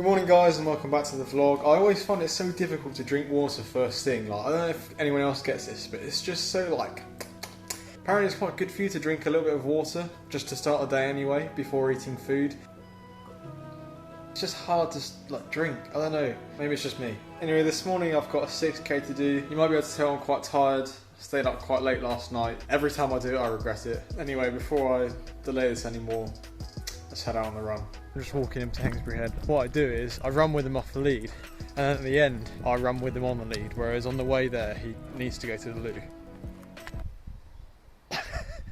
Good morning guys and welcome back to the vlog. I always find it so difficult to drink water first thing. I don't know if anyone else gets this, but it's just so apparently it's quite good for you to drink a little bit of water just to start the day anyway, before eating food. It's just hard to drink, I don't know, maybe it's just me. Anyway, this morning I've got a 6k to do. You might be able to tell I'm quite tired. Stayed up quite late last night. Every time I do it I regret it. Anyway, before I delay this anymore, let's head out on the run. I'm just walking into Hainsbury Head. What I do is I run with him off the lead, and then at the end I run with him on the lead, whereas on the way there he needs to go to the loo.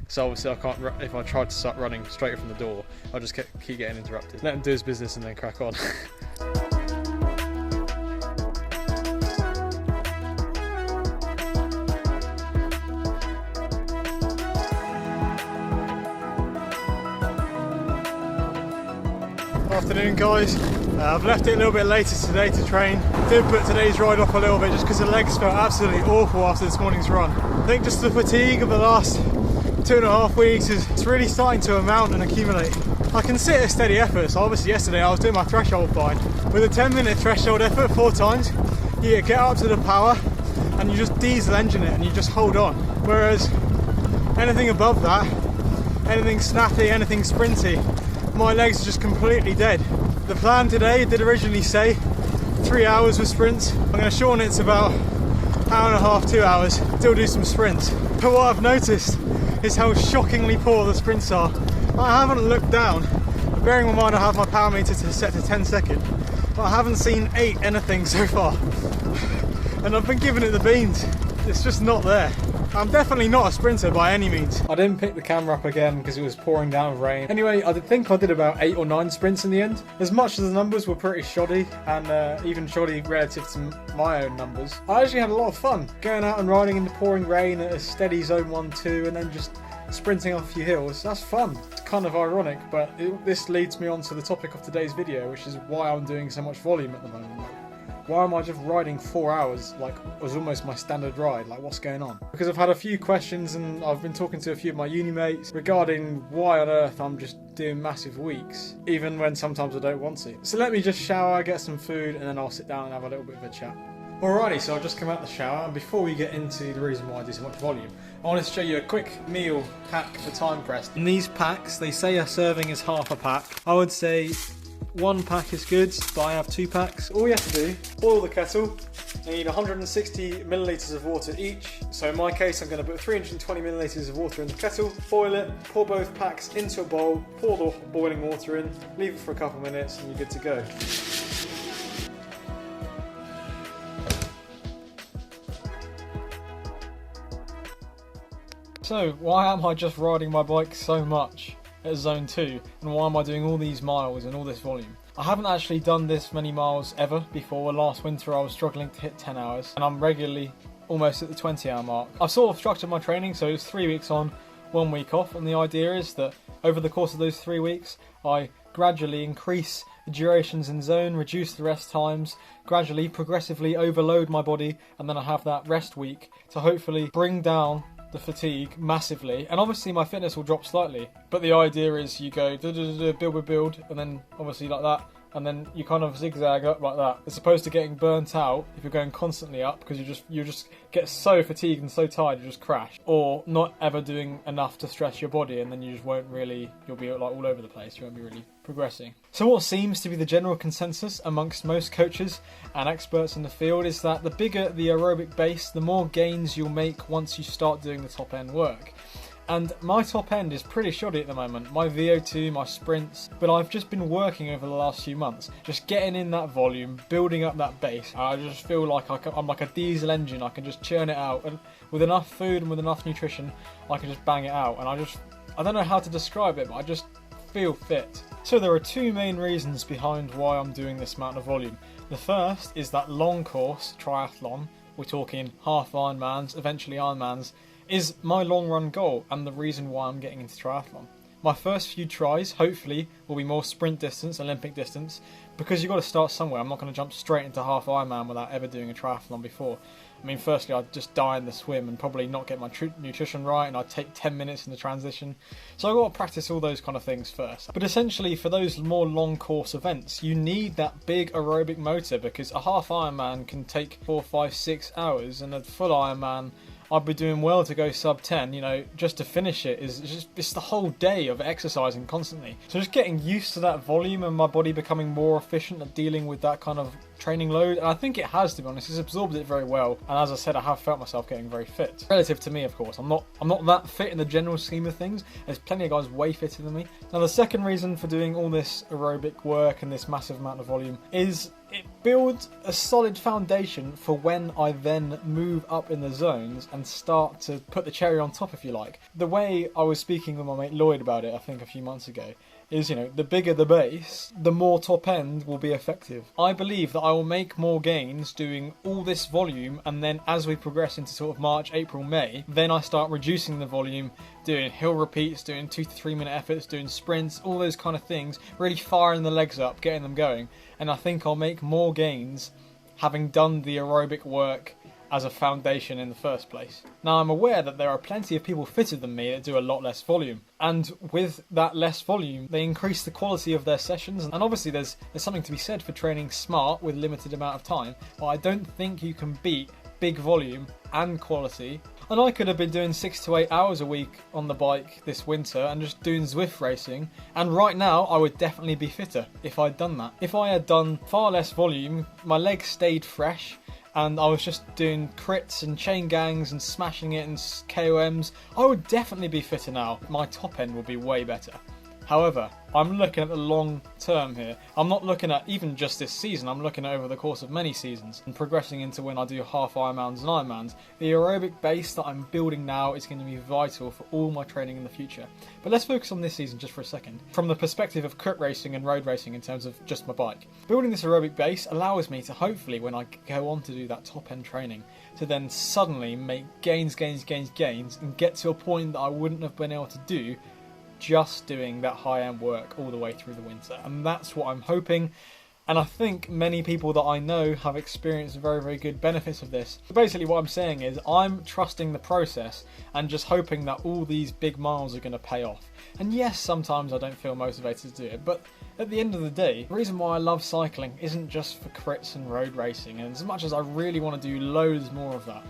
So obviously I can't, if I tried to start running straight from the door, I'll just keep getting interrupted. Let him do his business and then crack on. Afternoon guys, I've left it a little bit later today to train. Did put today's ride off a little bit just because the legs felt absolutely awful after this morning's run. I think just the fatigue of the last 2.5 weeks is really starting to amount and accumulate. I can sit at steady effort, so obviously yesterday I was doing my threshold fine. With a 10-minute threshold effort 4 times, you get up to the power and you just diesel engine it and you just hold on. Whereas anything above that, anything snappy, anything sprinty, my legs are just completely dead. The plan today did originally say 3 hours with sprints. I'm going to shorten it to about 1.5 hours, 2 hours, still do some sprints. But what I've noticed is how shockingly poor the sprints are. I haven't looked down, but bearing in mind I have my power meter set to 10 seconds, but I haven't seen 8 anything so far. And I've been giving it the beans. It's just not there. I'm definitely not a sprinter by any means. I didn't pick the camera up again because it was pouring down with rain. Anyway, I think I did about 8 or 9 sprints in the end. As much as the numbers were pretty shoddy, and even shoddy relative to my own numbers, I actually had a lot of fun going out and riding in the pouring rain at a steady zone 1-2 and then just sprinting off a few hills. That's fun. It's kind of ironic, but this leads me on to the topic of today's video, which is why I'm doing so much volume at the moment. Why am I just riding 4 hours like it was almost my standard ride? Like, what's going on? Because I've had a few questions and I've been talking to a few of my uni mates regarding why on earth I'm just doing massive weeks, even when sometimes I don't want to. So let me just shower, get some food, and then I'll sit down and have a little bit of a chat. Alrighty, so I've just come out the shower, and before we get into the reason why I do so much volume, I want to show you a quick meal pack for time pressed. In these packs, they say a serving is half a pack. I would say 1 pack is good, but I have 2 packs. All you have to do, boil the kettle. You need 160 millilitres of water each. So in my case, I'm going to put 320 millilitres of water in the kettle, boil it, pour both packs into a bowl, pour the boiling water in, leave it for a couple of minutes, and you're good to go. So, why am I just riding my bike so much at zone 2, and why am I doing all these miles and all this volume? I haven't actually done this many miles ever before. Last winter I was struggling to hit 10 hours, and I'm regularly almost at the 20-hour mark. I've sort of structured my training, so it's 3 weeks on, 1 week off, and the idea is that over the course of those 3 weeks I gradually increase the durations in zone, reduce the rest times, gradually, progressively overload my body, and then I have that rest week to hopefully bring down the fatigue massively, and obviously my fitness will drop slightly, but the idea is you go build, and then obviously like that, and then you kind of zigzag up like that, as opposed to getting burnt out if you're going constantly up, because you just get so fatigued and so tired you just crash, or not ever doing enough to stress your body, and then you just won't really, you'll be like all over the place, you won't be really progressing. So what seems to be the general consensus amongst most coaches and experts in the field is that the bigger the aerobic base, the more gains you'll make once you start doing the top end work. And my top end is pretty shoddy at the moment, my VO2, my sprints, but I've just been working over the last few months, just getting in that volume, building up that base. I just feel like I'm like a diesel engine, I can just churn it out, and with enough food and with enough nutrition, I can just bang it out, and I don't know how to describe it, but I just feel fit. So there are 2 main reasons behind why I'm doing this amount of volume. The first is that long course triathlon, we're talking half Ironmans, eventually Ironmans, is my long run goal and the reason why I'm getting into triathlon. My first few tries, hopefully, will be more sprint distance, Olympic distance, because you've got to start somewhere. I'm not going to jump straight into half Ironman without ever doing a triathlon before. I mean, firstly, I'd just die in the swim and probably not get my nutrition right, and I'd take 10 minutes in the transition. So I've got to practice all those kind of things first. But essentially, for those more long course events, you need that big aerobic motor, because a half Ironman can take 4, 5, 6 hours, and a full Ironman, I'd be doing well to go sub 10, you know, just to finish it is just, it's the whole day of exercising constantly. So just getting used to that volume and my body becoming more efficient at dealing with that kind of training load, and I think it has, to be honest. It's absorbed it very well, and as I said, I have felt myself getting very fit. Relative to me, of course. I'm not that fit in the general scheme of things. There's plenty of guys way fitter than me. Now, the second reason for doing all this aerobic work and this massive amount of volume is it builds a solid foundation for when I then move up in the zones and start to put the cherry on top, if you like. The way I was speaking with my mate Lloyd about it, I think a few months ago, is, you know, the bigger the base, the more top end will be effective. I believe that I will make more gains doing all this volume, and then as we progress into sort of March, April, May, then I start reducing the volume, doing hill repeats, doing 2 to 3 minute efforts, doing sprints, all those kind of things, really firing the legs up, getting them going. And I think I'll make more gains having done the aerobic work as a foundation in the first place. Now, I'm aware that there are plenty of people fitter than me that do a lot less volume, and with that less volume they increase the quality of their sessions, and obviously there's something to be said for training smart with limited amount of time, but I don't think you can beat big volume and quality. And I could have been doing 6 to 8 hours a week on the bike this winter and just doing Zwift racing, and right now I would definitely be fitter if I'd done that. If I had done far less volume, my legs stayed fresh, and I was just doing crits and chain gangs and smashing it and KOMs, I would definitely be fitter now. My top end would be way better. However, I'm looking at the long term here. I'm not looking at even just this season, I'm looking at over the course of many seasons and progressing into when I do half Ironmans and Ironmans. The aerobic base that I'm building now is going to be vital for all my training in the future. But let's focus on this season just for a second, from the perspective of crit racing and road racing in terms of just my bike. Building this aerobic base allows me to hopefully, when I go on to do that top end training, to then suddenly make gains and get to a point that I wouldn't have been able to do just doing that high-end work all the way through the winter. And that's what I'm hoping, and I think many people that I know have experienced very, very good benefits of this. So basically what I'm saying is I'm trusting the process and just hoping that all these big miles are going to pay off. And yes, sometimes I don't feel motivated to do it, but at the end of the day, the reason why I love cycling isn't just for crits and road racing, and as much as I really want to do loads more of that,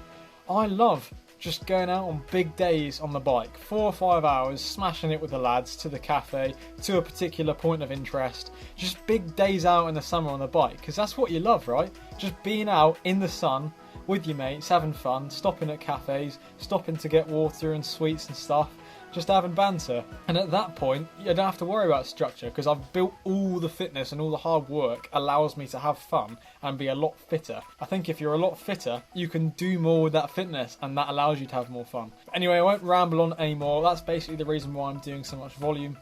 I love just going out on big days on the bike, 4 or 5 hours, smashing it with the lads to the cafe, to a particular point of interest, just big days out in the summer on the bike, because that's what you love, right? Just being out in the sun with your mates, having fun, stopping at cafes, stopping to get water and sweets and stuff, just having banter. And at that point, you don't have to worry about structure, because I've built all the fitness, and all the hard work allows me to have fun and be a lot fitter. I think if you're a lot fitter, you can do more with that fitness, and that allows you to have more fun. But anyway, I won't ramble on anymore. That's basically the reason why I'm doing so much volume,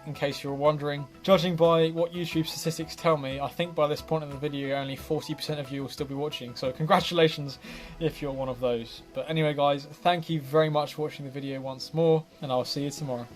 in case you're wondering. Judging by what YouTube statistics tell me, I think by this point in the video only 40% of you will still be watching, so congratulations if you're one of those. But anyway guys, thank you very much for watching the video once more, and I'll see you tomorrow.